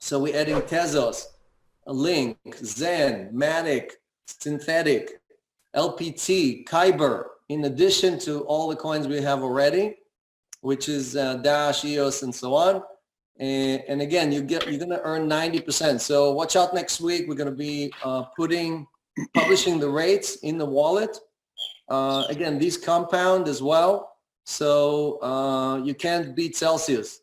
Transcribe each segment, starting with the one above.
So we're adding Tezos, Link, Zen, Matic, Synthetic, LPT, Kyber, in addition to all the coins we have already, which is Dash, EOS, and so on. And again, you're going to earn 90%. So watch out next week. We're going to be publishing the rates in the wallet. Again, these compound as well. So you can't beat Celsius.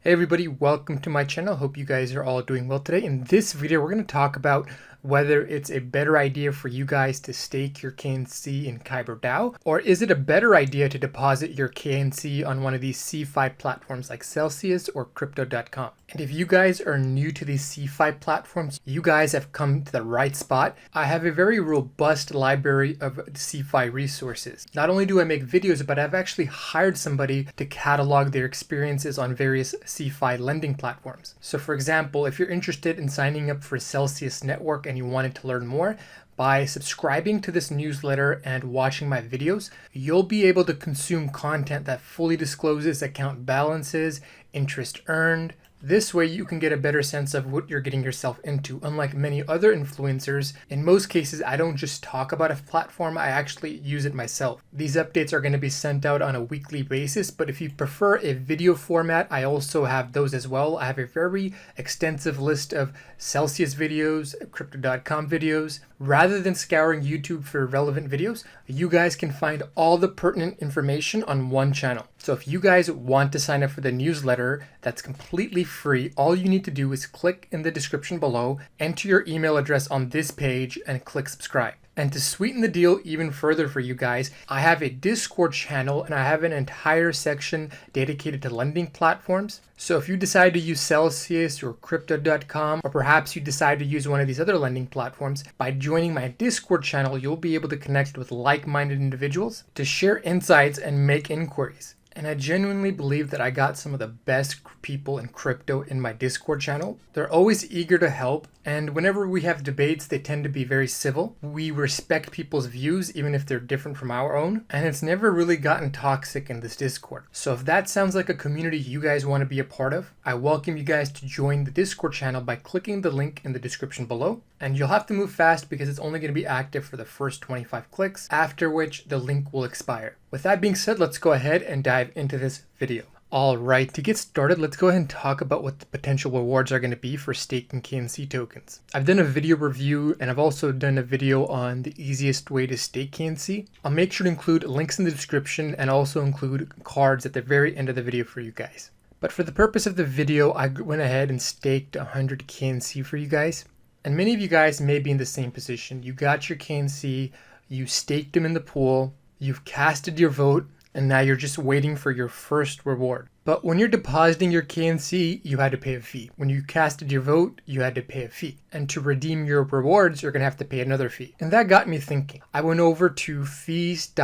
Hey everybody, welcome to my channel. Hope you guys are all doing well today. In this video, we're going to talk about whether it's a better idea for you guys to stake your KNC in KyberDao, or is it a better idea to deposit your KNC on one of these CEFI platforms like Celsius or Crypto.com. And if you guys are new to these CEFI platforms, you guys have come to the right spot. I have a very robust library of CEFI resources. Not only do I make videos, but I've actually hired somebody to catalog their experiences on various CEFI lending platforms. So for example, if you're interested in signing up for Celsius Network and you wanted to learn more, by subscribing to this newsletter and watching my videos, you'll be able to consume content that fully discloses account balances, interest earned. This way you can get a better sense of what you're getting yourself into. Unlike many other influencers, in most cases, I don't just talk about a platform, I actually use it myself. These updates are going to be sent out on a weekly basis, but if you prefer a video format, I also have those as well. I have a very extensive list of Celsius videos, Crypto.com videos. Rather than scouring YouTube for relevant videos, you guys can find all the pertinent information on one channel. So if you guys want to sign up for the newsletter that's completely free, all you need to do is click in the description below, enter your email address on this page, and click subscribe. And to sweeten the deal even further for you guys, I have a Discord channel and I have an entire section dedicated to lending platforms. So if you decide to use Celsius or Crypto.com, or perhaps you decide to use one of these other lending platforms, by joining my Discord channel, you'll be able to connect with like-minded individuals to share insights and make inquiries. And I genuinely believe that I got some of the best people in crypto in my Discord channel. They're always eager to help, and whenever we have debates, they tend to be very civil. We respect people's views, even if they're different from our own, and it's never really gotten toxic in this Discord. So if that sounds like a community you guys want to be a part of, I welcome you guys to join the Discord channel by clicking the link in the description below. And you'll have to move fast because it's only going to be active for the first 25 clicks, after which the link will expire. With that being said, let's go ahead and dive into this video. Alright, to get started, let's go ahead and talk about what the potential rewards are going to be for staking KNC tokens. I've done a video review and I've also done a video on the easiest way to stake KNC. I'll make sure to include links in the description and also include cards at the very end of the video for you guys. But for the purpose of the video, I went ahead and staked 100 KNC for you guys. And many of you guys may be in the same position. You got your KNC, you staked them in the pool, you've casted your vote, and now you're just waiting for your first reward. But when you're depositing your KNC, you had to pay a fee. When you casted your vote, you had to pay a fee. And to redeem your rewards, you're gonna have to pay another fee. And that got me thinking. I went over to fees.wtf,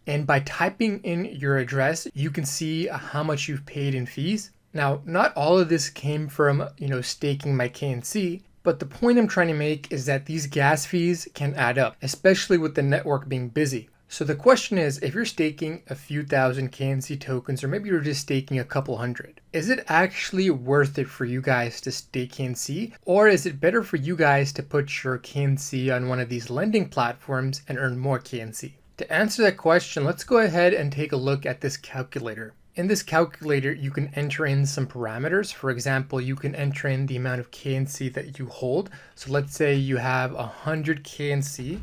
and by typing in your address, you can see how much you've paid in fees. Now, not all of this came from, staking my KNC, but the point I'm trying to make is that these gas fees can add up, especially with the network being busy. So the question is, if you're staking a few thousand KNC tokens, or maybe you're just staking a couple hundred, is it actually worth it for you guys to stake KNC? Or is it better for you guys to put your KNC on one of these lending platforms and earn more KNC? To answer that question, let's go ahead and take a look at this calculator. In this calculator, you can enter in some parameters. For example, you can enter in the amount of KNC that you hold. So let's say you have 100 KNC,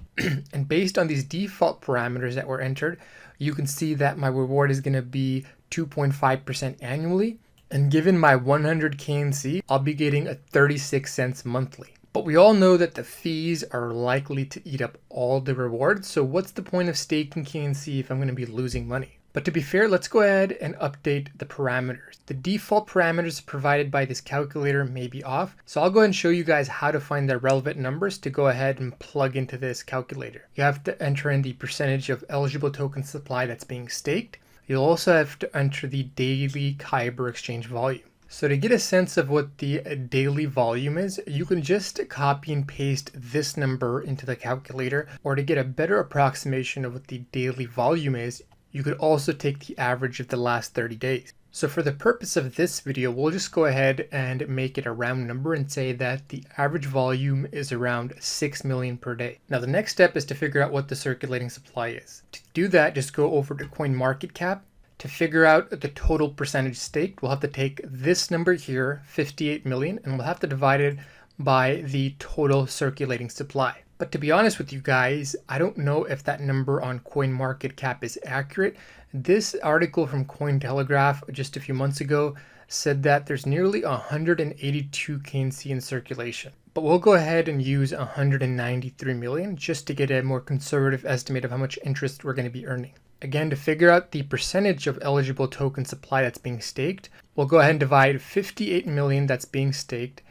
and based on these default parameters that were entered, you can see that my reward is going to be 2.5% annually. And given my 100 KNC, I'll be getting a 36 cents monthly. But we all know that the fees are likely to eat up all the rewards. So what's the point of staking KNC if I'm going to be losing money? But to be fair, let's go ahead and update the parameters. The default parameters provided by this calculator may be off. So I'll go ahead and show you guys how to find the relevant numbers to go ahead and plug into this calculator. You have to enter in the percentage of eligible token supply that's being staked. You'll also have to enter the daily Kyber exchange volume. So to get a sense of what the daily volume is, you can just copy and paste this number into the calculator, or to get a better approximation of what the daily volume is, you could also take the average of the last 30 days. So for the purpose of this video, we'll just go ahead and make it a round number and say that the average volume is around 6 million per day. Now the next step is to figure out what the circulating supply is. To do that, just go over to CoinMarketCap. To figure out the total percentage staked, we'll have to take this number here, 58 million, and we'll have to divide it by the total circulating supply. But to be honest with you guys, I don't know if that number on CoinMarketCap is accurate. This article from Cointelegraph just a few months ago said that there's nearly 182 KNC in circulation. But we'll go ahead and use 193 million just to get a more conservative estimate of how much interest we're going to be earning. Again, to figure out the percentage of eligible token supply that's being staked, we'll go ahead and divide 58 million that's being staked,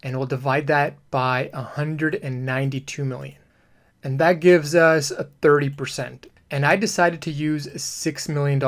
and we'll divide that by 192 million. And that gives us a 30%. And I decided to use $6 million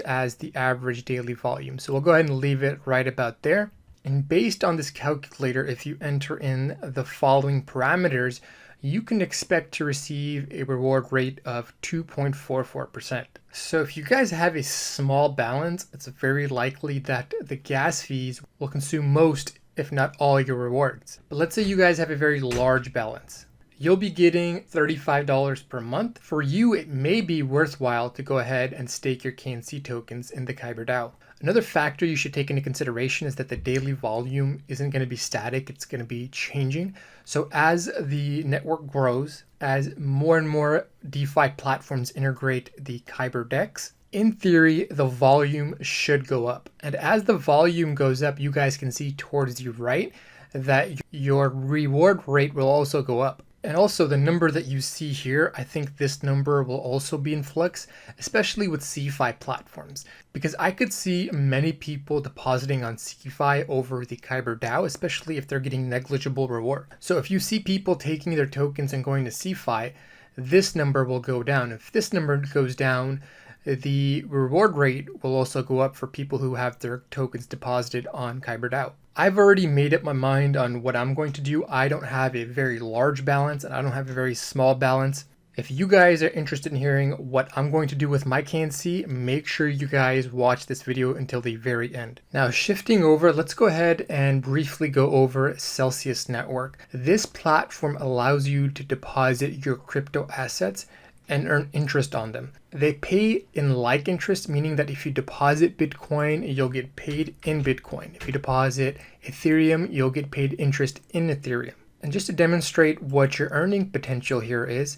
as the average daily volume. So we'll go ahead and leave it right about there. And based on this calculator, if you enter in the following parameters, you can expect to receive a reward rate of 2.44%. So if you guys have a small balance, it's very likely that the gas fees will consume most, if not all, your rewards. But let's say you guys have a very large balance. You'll be getting $35 per month. For you, it may be worthwhile to go ahead and stake your KNC tokens in the KyberDao. Another factor you should take into consideration is that the daily volume isn't going to be static, it's going to be changing. So as the network grows, as more and more DeFi platforms integrate the Kyber DEX, in theory, the volume should go up. And as the volume goes up, you guys can see towards the right that your reward rate will also go up. And also the number that you see here, I think this number will also be in flux, especially with CEFI platforms, because I could see many people depositing on CEFI over the KyberDao, especially if they're getting negligible reward. So if you see people taking their tokens and going to CEFI, this number will go down. If this number goes down, the reward rate will also go up for people who have their tokens deposited on KyberDao. I've already made up my mind on what I'm going to do. I don't have a very large balance and I don't have a very small balance. If you guys are interested in hearing what I'm going to do with my KNC, make sure you guys watch this video until the very end. Now shifting over, let's go ahead and briefly go over Celsius Network. This platform allows you to deposit your crypto assets and earn interest on them. They pay in like interest, meaning that if you deposit Bitcoin, you'll get paid in Bitcoin. If you deposit Ethereum, you'll get paid interest in Ethereum. And just to demonstrate what your earning potential here is,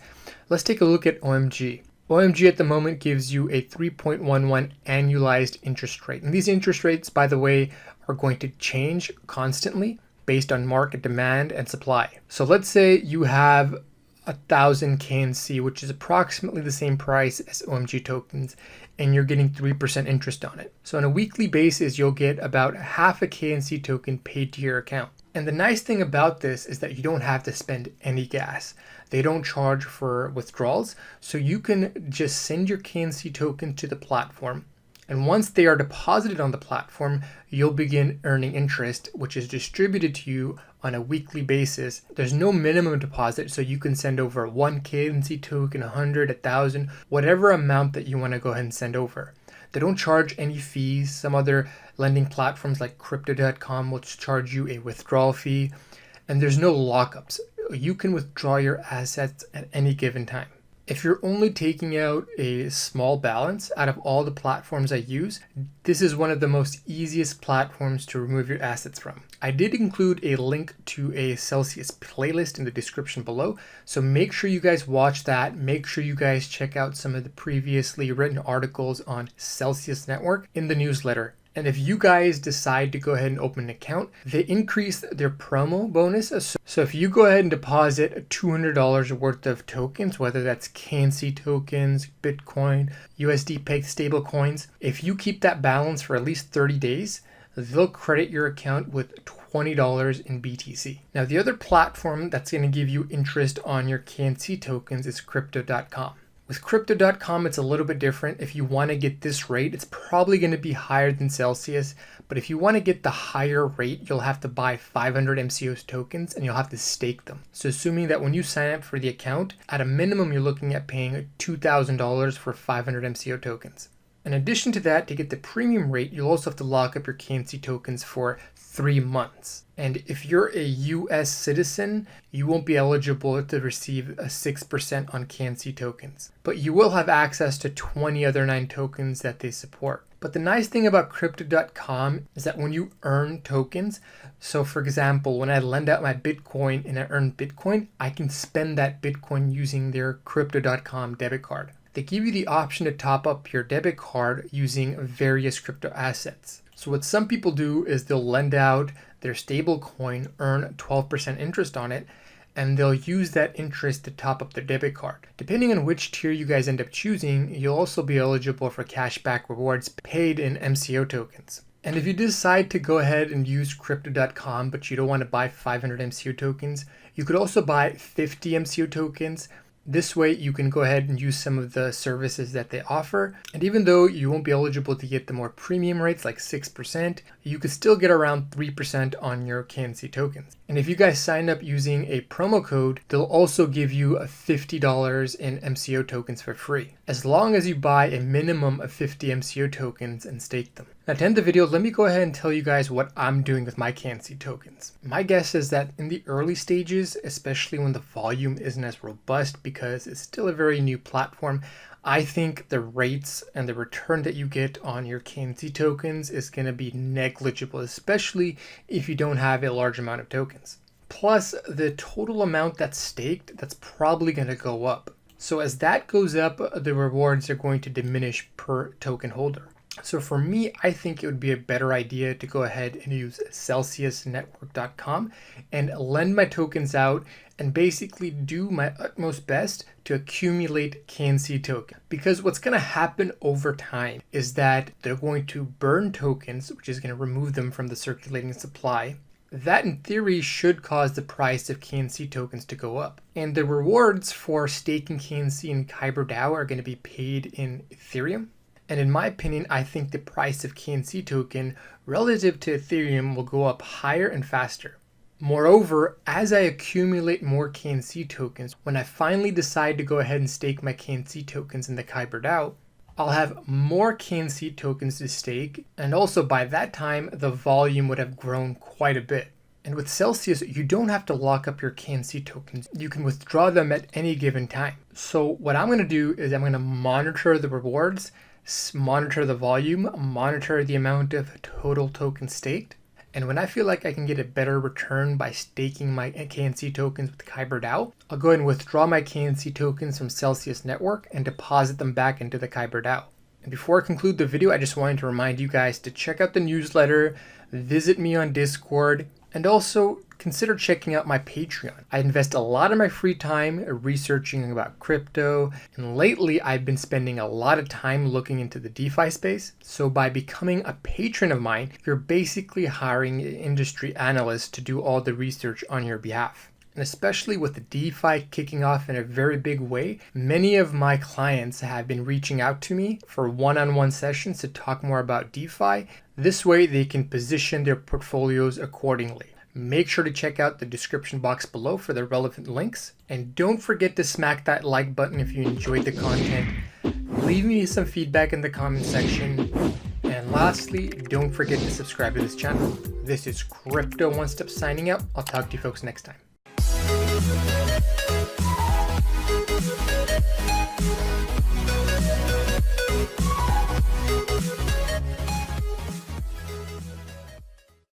let's take a look at OMG. OMG at the moment gives you a 3.11 annualized interest rate. And these interest rates, by the way, are going to change constantly based on market demand and supply. So let's say you have 1,000 KNC, which is approximately the same price as OMG tokens, and you're getting 3% interest on it. So on a weekly basis, you'll get about half a KNC token paid to your account. And the nice thing about this is that you don't have to spend any gas. They don't charge for withdrawals, so you can just send your KNC token to the platform. And once they are deposited on the platform, you'll begin earning interest, which is distributed to you on a weekly basis. There's no minimum deposit, so you can send over 1 KNC token, 100, 1,000, whatever amount that you want to go ahead and send over. They don't charge any fees. Some other lending platforms like Crypto.com will charge you a withdrawal fee, and there's no lockups. You can withdraw your assets at any given time. If you're only taking out a small balance out of all the platforms I use, this is one of the most easiest platforms to remove your assets from. I did include a link to a Celsius playlist in the description below, so make sure you guys watch that. Make sure you guys check out some of the previously written articles on Celsius Network in the newsletter. And if you guys decide to go ahead and open an account, they increase their promo bonus. So if you go ahead and deposit $200 worth of tokens, whether that's KNC tokens, Bitcoin, USD pegged stable coins, if you keep that balance for at least 30 days, they'll credit your account with $20 in BTC. Now, the other platform that's going to give you interest on your KNC tokens is Crypto.com. With Crypto.com, it's a little bit different. If you want to get this rate, it's probably going to be higher than Celsius. But if you want to get the higher rate, you'll have to buy 500 MCO tokens and you'll have to stake them. So assuming that when you sign up for the account, at a minimum, you're looking at paying $2,000 for 500 MCO tokens. In addition to that, to get the premium rate, you'll also have to lock up your KNC tokens for 3 months. And if you're a US citizen, you won't be eligible to receive a 6% on KNC tokens. But you will have access to 20 other 9 tokens that they support. But the nice thing about Crypto.com is that when you earn tokens, so for example, when I lend out my Bitcoin and I earn Bitcoin, I can spend that Bitcoin using their Crypto.com debit card. They give you the option to top up your debit card using various crypto assets. So what some people do is they'll lend out their stable coin, earn 12% interest on it, and they'll use that interest to top up their debit card. Depending on which tier you guys end up choosing, you'll also be eligible for cashback rewards paid in MCO tokens. And if you decide to go ahead and use Crypto.com, but you don't want to buy 500 MCO tokens, you could also buy 50 MCO tokens. This way you can go ahead and use some of the services that they offer. And even though you won't be eligible to get the more premium rates like 6%, you could still get around 3% on your KNC tokens. And if you guys sign up using a promo code, they'll also give you $50 in MCO tokens for free, as long as you buy a minimum of 50 MCO tokens and stake them. Now to end the video, let me go ahead and tell you guys what I'm doing with my KNC tokens. My guess is that in the early stages, especially when the volume isn't as robust because it's still a very new platform, I think the rates and the return that you get on your KNC tokens is going to be negligible, especially if you don't have a large amount of tokens. Plus, the total amount that's staked, that's probably going to go up. So as that goes up, the rewards are going to diminish per token holder. So for me, I think it would be a better idea to go ahead and use CelsiusNetwork.com and lend my tokens out and basically do my utmost best to accumulate KNC tokens. Because what's going to happen over time is that they're going to burn tokens, which is going to remove them from the circulating supply. That in theory should cause the price of KNC tokens to go up. And the rewards for staking KNC in KyberDao are going to be paid in Ethereum. And in my opinion, I think the price of KNC token relative to Ethereum will go up higher and faster. Moreover, as I accumulate more KNC tokens, when I finally decide to go ahead and stake my KNC tokens in the KyberDao, I'll have more KNC tokens to stake, and also by that time, the volume would have grown quite a bit. And with Celsius, you don't have to lock up your KNC tokens. You can withdraw them at any given time. So what I'm going to do is I'm going to monitor the rewards, monitor the volume, monitor the amount of total tokens staked. And when I feel like I can get a better return by staking my KNC tokens with KyberDao, I'll go ahead and withdraw my KNC tokens from Celsius Network and deposit them back into the KyberDao. And before I conclude the video, I just wanted to remind you guys to check out the newsletter, visit me on Discord, and also consider checking out my Patreon. I invest a lot of my free time researching about crypto, and lately I've been spending a lot of time looking into the DeFi space. So by becoming a patron of mine, you're basically hiring an industry analyst to do all the research on your behalf. And especially with the DeFi kicking off in a very big way, many of my clients have been reaching out to me for one-on-one sessions to talk more about DeFi. This way they can position their portfolios accordingly. Make sure to check out the description box below for the relevant links. And don't forget to smack that like button if you enjoyed the content. Leave me some feedback in the comment section. And lastly, don't forget to subscribe to this channel. This is CryptoOneStop signing out. I'll talk to you folks next time.